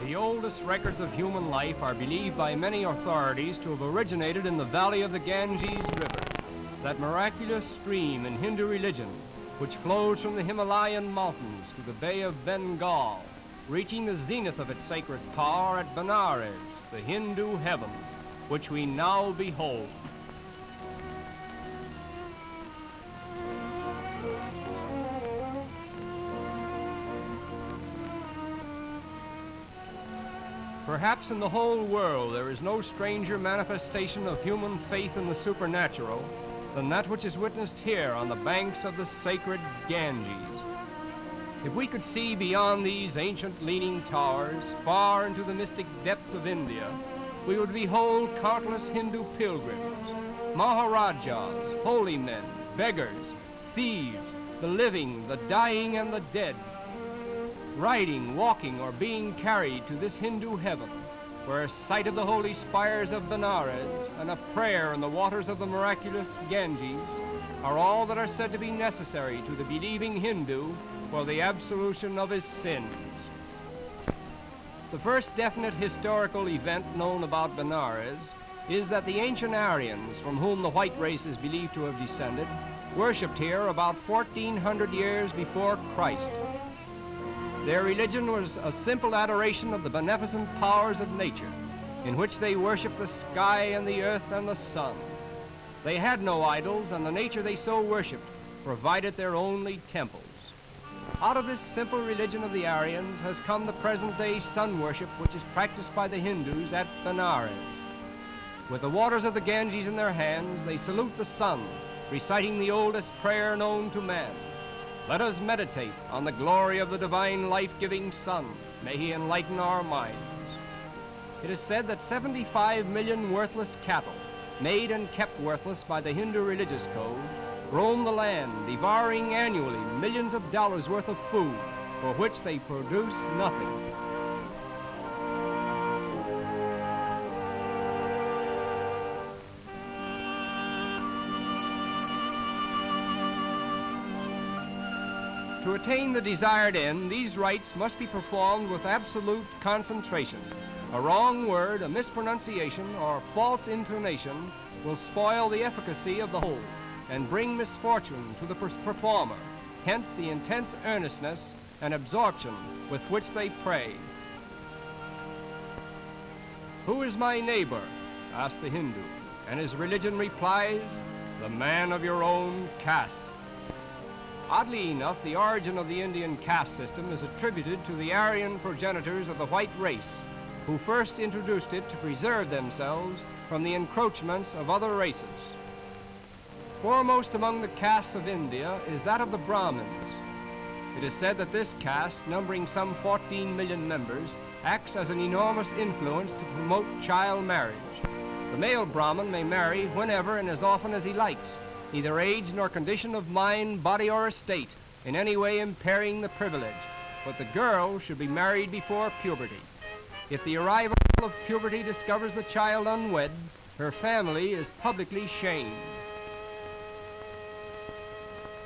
The oldest records of human life are believed by many authorities to have originated in the valley of the Ganges River, that miraculous stream in Hindu religion which flows from the Himalayan mountains to the Bay of Bengal, reaching the zenith of its sacred power at Benares, the Hindu heaven, which we now behold. Perhaps in the whole world there is no stranger manifestation of human faith in the supernatural than that which is witnessed here on the banks of the sacred Ganges. If we could see beyond these ancient leaning towers, far into the mystic depths of India, we would behold countless Hindu pilgrims, Maharajas, holy men, beggars, thieves, the living, the dying, and the dead, riding, walking, or being carried to this Hindu heaven, where a sight of the holy spires of Benares and a prayer in the waters of the miraculous Ganges are all that are said to be necessary to the believing Hindu for the absolution of his sins. The first definite historical event known about Benares is that the Ancient Aryans, from whom the white race is believed to have descended, worshipped here about 1400 years before Christ. Their religion was a simple adoration of the beneficent powers of nature, in which they worshipped the sky and the earth and the sun. They had no idols, and the nature they so worshipped provided their only temples. Out of this simple religion of the Aryans has come the present-day sun worship, which is practiced by the Hindus at Benares. With the waters of the Ganges in their hands, they salute the sun, reciting the oldest prayer known to man. Let us meditate on the glory of the divine life-giving sun. May he enlighten our minds. It is said that 75 million worthless cattle, made and kept worthless by the Hindu religious code, roam the land, devouring annually millions of dollars worth of food, for which they produce nothing. To attain the desired end, these rites must be performed with absolute concentration. A wrong word, a mispronunciation, or false intonation will spoil the efficacy of the whole and bring misfortune to the performer, hence the intense earnestness and absorption with which they pray. "Who is my neighbor?" asked the Hindu, and his religion replies, "The man of your own caste." Oddly enough, the origin of the Indian caste system is attributed to the Aryan progenitors of the white race, who first introduced it to preserve themselves from the encroachments of other races. Foremost among the castes of India is that of the Brahmins. It is said that this caste, numbering some 14 million members, acts as an enormous influence to promote child marriage. The male Brahmin may marry whenever and as often as he likes, neither age nor condition of mind, body, or estate in any way impairing the privilege, but the girl should be married before puberty. If the arrival of puberty discovers the child unwed, her family is publicly shamed.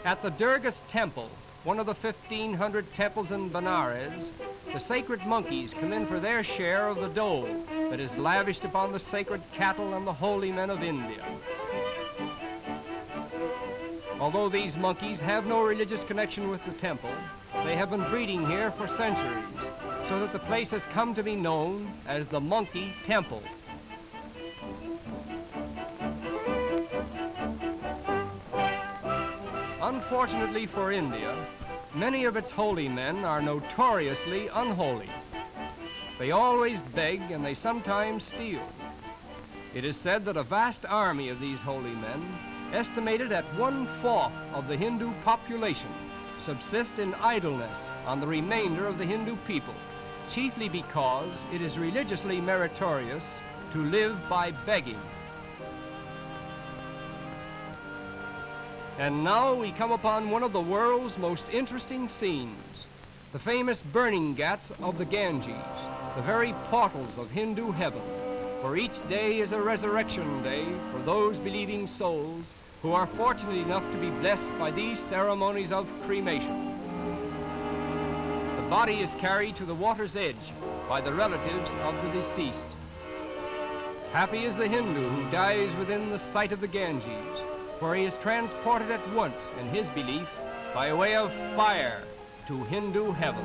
At the Durga's temple, one of the 1,500 temples in Benares, the sacred monkeys come in for their share of the dole that is lavished upon the sacred cattle and the holy men of India. Although these monkeys have no religious connection with the temple, they have been breeding here for centuries, so that the place has come to be known as the Monkey Temple. Unfortunately for India, many of its holy men are notoriously unholy. They always beg and they sometimes steal. It is said that a vast army of these holy men, estimated at 1/4 of the Hindu population, subsist in idleness on the remainder of the Hindu people, chiefly because it is religiously meritorious to live by begging. And now we come upon one of the world's most interesting scenes, the famous burning ghats of the Ganges, the very portals of Hindu heaven, for each day is a resurrection day for those believing souls who are fortunate enough to be blessed by these ceremonies of cremation. The body is carried to the water's edge by the relatives of the deceased. Happy is the Hindu who dies within the sight of the Ganges, for he is transported at once, in his belief, by way of fire to Hindu heaven.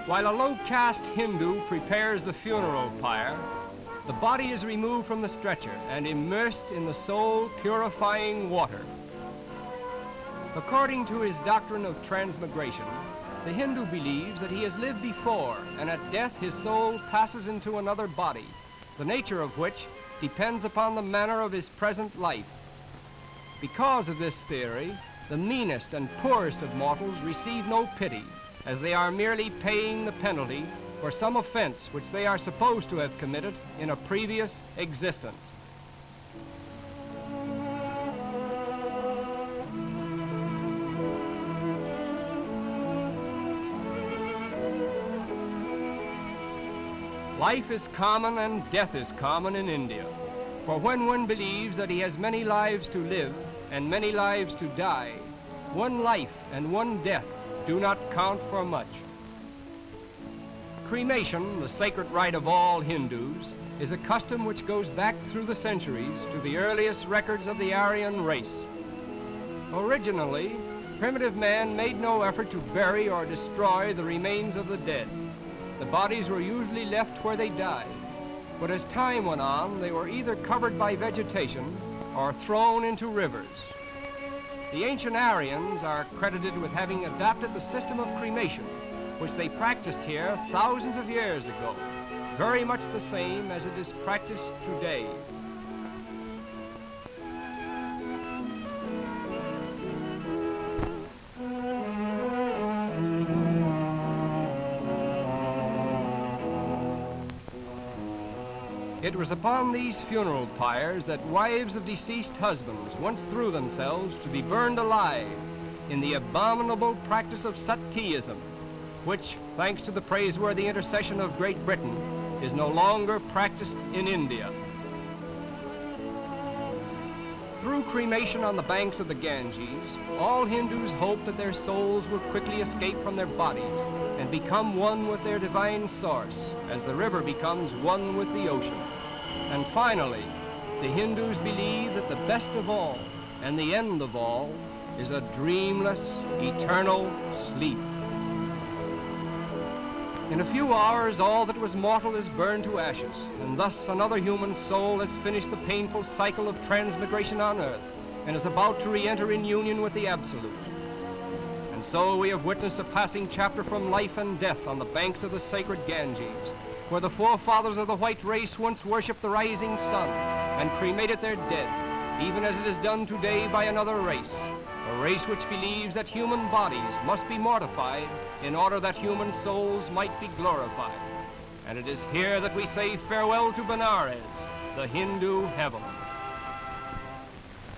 While a low-caste Hindu prepares the funeral pyre, the body is removed from the stretcher and immersed in the soul-purifying water. According to his doctrine of transmigration, the Hindu believes that he has lived before, and at death his soul passes into another body, the nature of which depends upon the manner of his present life. Because of this theory, the meanest and poorest of mortals receive no pity, as they are merely paying the penalty for some offense which they are supposed to have committed in a previous existence. Life is common and death is common in India, for when one believes that he has many lives to live and many lives to die, one life and one death do not count for much. Cremation, the sacred rite of all Hindus, is a custom which goes back through the centuries to the earliest records of the Aryan race. Originally, primitive man made no effort to bury or destroy the remains of the dead. The bodies were usually left where they died, but as time went on, they were either covered by vegetation or thrown into rivers. The Ancient Aryans are credited with having adopted the system of cremation, which they practiced here thousands of years ago, very much the same as it is practiced today. It was upon these funeral pyres that wives of deceased husbands once threw themselves to be burned alive in the abominable practice of Satyaism, which, thanks to the praiseworthy intercession of Great Britain, is no longer practiced in India. Through cremation on the banks of the Ganges, all Hindus hope that their souls will quickly escape from their bodies and become one with their divine source, as the river becomes one with the ocean. And finally, the Hindus believe that the best of all and the end of all is a dreamless, eternal sleep. In a few hours, all that was mortal is burned to ashes, and thus another human soul has finished the painful cycle of transmigration on earth and is about to re-enter in union with the Absolute. And so we have witnessed a passing chapter from life and death on the banks of the sacred Ganges, where the forefathers of the white race once worshipped the rising sun and cremated their dead, even as it is done today by another race, a race which believes that human bodies must be mortified in order that human souls might be glorified. And it is here that we say farewell to Benares, the Hindu heaven.